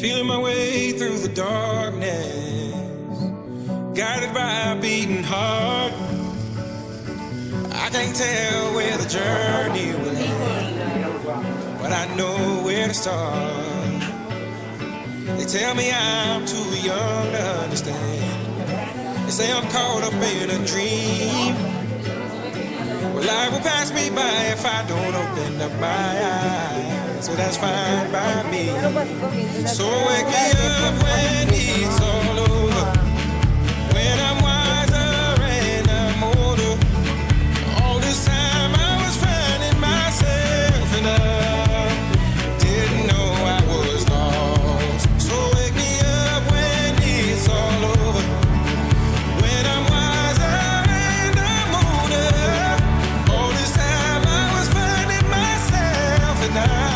Feeling my way through the darkness, guided by a beating heart. I can't tell where the journey will end, but I know where to start. They tell me I'm too young to understand. They say I'm caught up in a dream. Well, life will pass me by if I don't open up my eyes. So that's fine by me. So wake me up when it's all over, when I'm wiser and I'm older. All this time I was finding myself and I didn't know I was lost. So wake me up when it's all over, when I'm wiser and I'm older. All this time I was finding myself and I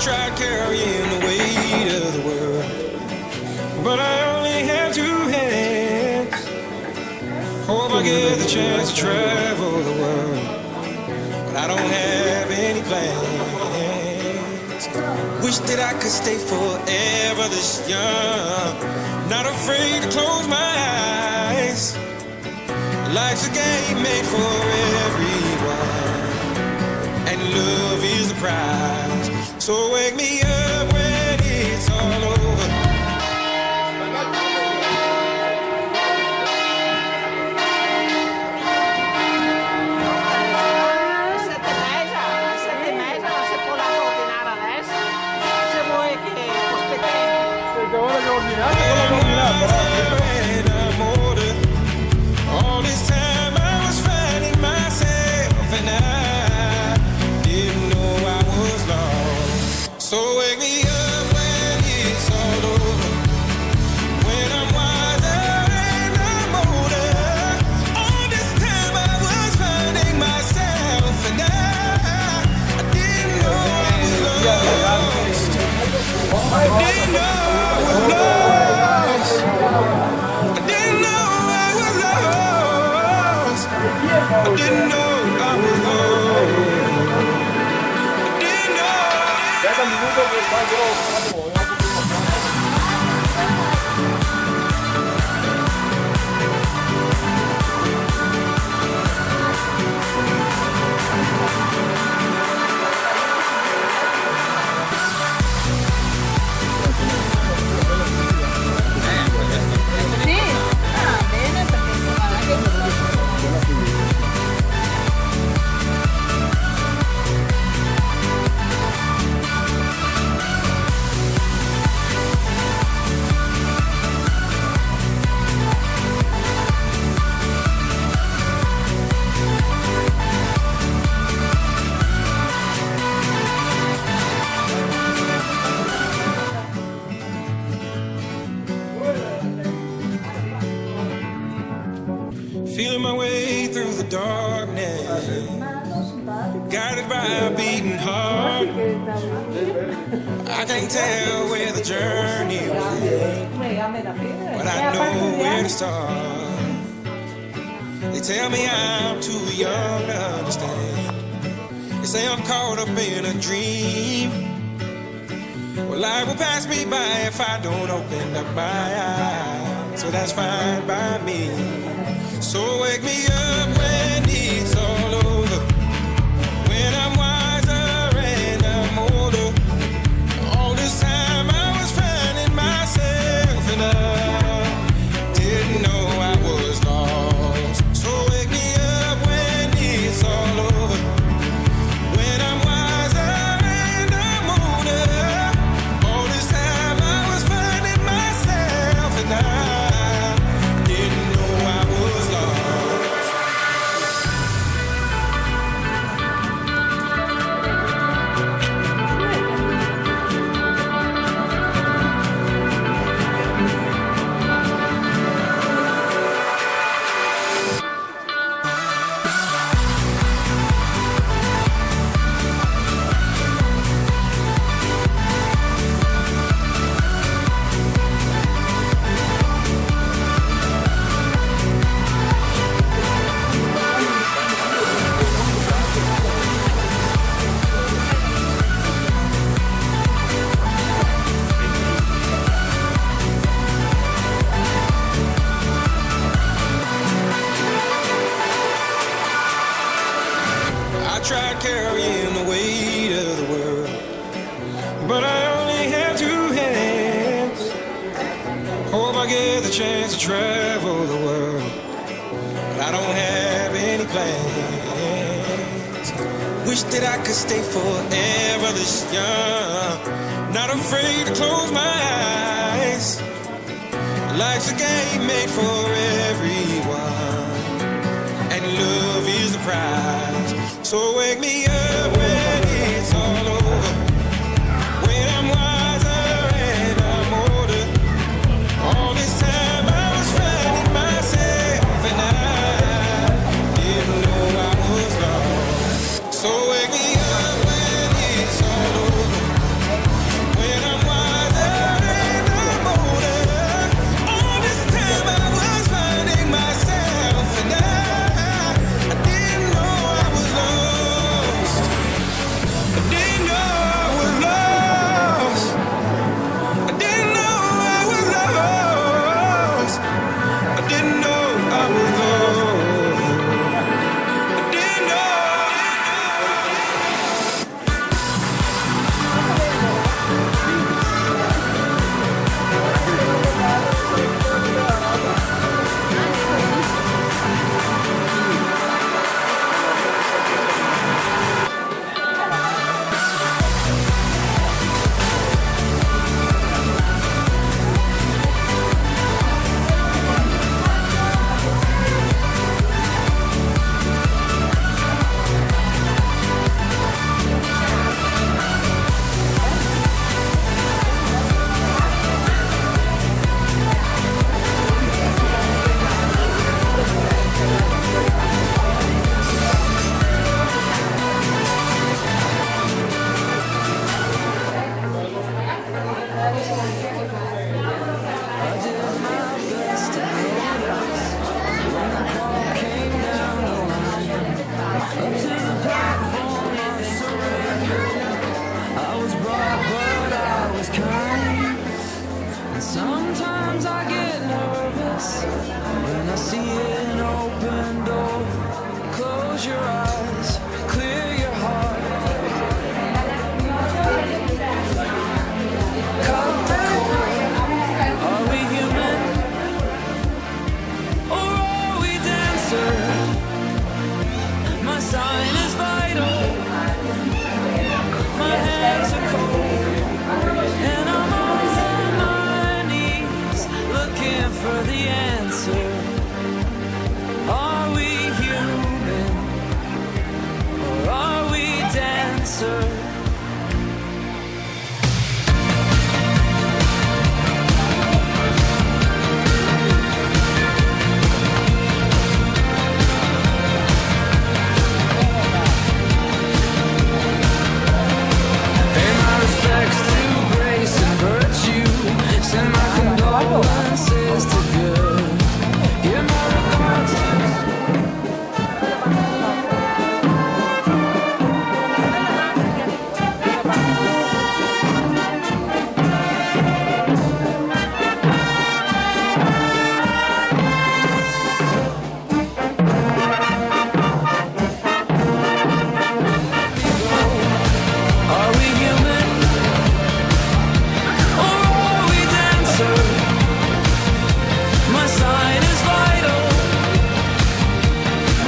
tried carrying the weight of the world, but I only have two hands. Hope I get the chance to travel the world, but I don't have any plans. Wish that I could stay forever this young, not afraid to close my eyes. Life's a game made for everyone, and love is the prize. So wake me up when it's all over. Alle 7:30 non si può ordinare adesso. Se vuoi che aspettiamo. Se vuole che ordinare, All this time I was finding myself and I didn't know I was lost. So wake me up when it's all over, when I'm wiser and I'm older. All this time I was finding myself and I didn't know I was lost. I didn't know I was lost. I didn't know I was lost. I didn't know I was lost. un minuto che qua Feeling my way through the darkness, guided by a beating heart. I can't tell where the journey will end, but I know where to start. They tell me I'm too young to understand. They say I'm caught up in a dream. Well, life will pass me by if I don't open up my eyes. So that's fine by me. So wake me up when it's all over, when I'm wiser and I'm older. All this time I was finding myself and I didn't know I was lost. So wake me up when it's all over, I get the chance to travel the world, but I don't have any plans. Wish that I could stay forever this young, not afraid to close my eyes. Life's a game made for everyone, and love is the prize. So wake me up when it's all over, when I'm wiser and I'm older. All this time I was finding myself, and I didn't know I was lost. So wake me up when it's all over, when I'm wiser and I'm older. All this time I was finding myself, and I didn't know I was lost. I didn't know I was lost. I didn't know I was lost. I didn't know I was lost. I didn't know. Sometimes I get nervous when I see an open door. Close your eyes, clear your heart. Cut the cord. Are we human or are we dancers? My sign is vital. My hands are cold, and I'm on my knees looking for the answer. Are we human or are we dancers? Pay my respects to grace and virtue. Send my condolences to good. Give my regards to Are we human or are we dancers? My sign is vital.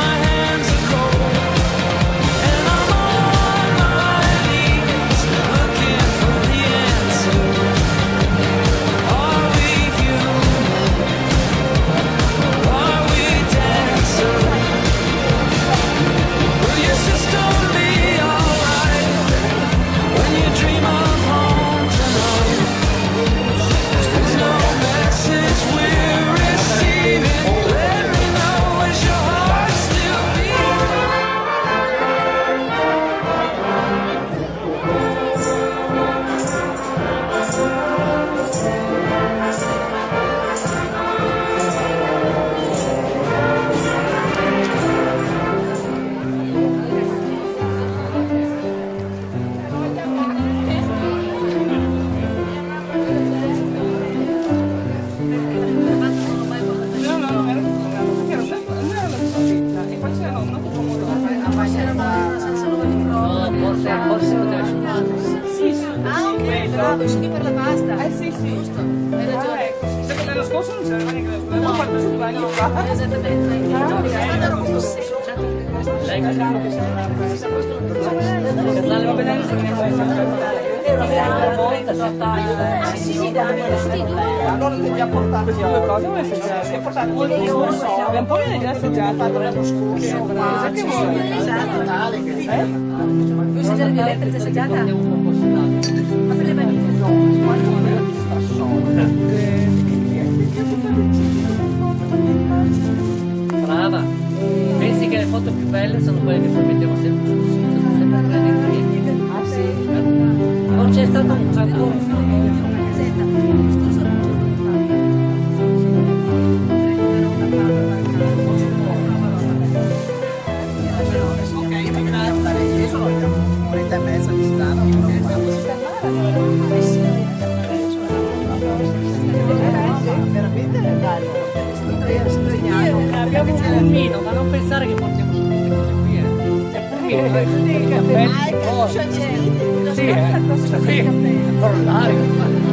My hands are cold, and I'm on my knees looking for the answer. Are we human or are we dancers? Will your system be alright when you dream of home tonight? There's no message we're receiving. Let me know, is your heart still beating? Ah, ok, bravo, schi per la pasta. Sì, sì. Giusto, hai ragione. Ecco, sai che l'anno scorso sono cerimonie che abbiamo fatto sul bagno qua. Allora ti ha portato due cose, abbiamo portato abbiamo poi le assaggiate l'anno scorso. Cosa che vuoi? Vuoi assaggiare Violetta assaggiata? Ma per le vaniglie? Brava, pensi che le foto più belle sono quelle che poi mettiamo sempre sul sito, sempre quelle qui. Ah sì? Non c'è stato un fatto. Un'oretta e mezza di strada. Veramente bello. Abbiamo un pulmino, ma non pensare che portiamo su queste cose qui, È pulmino, i cappelli. Sì, corollario.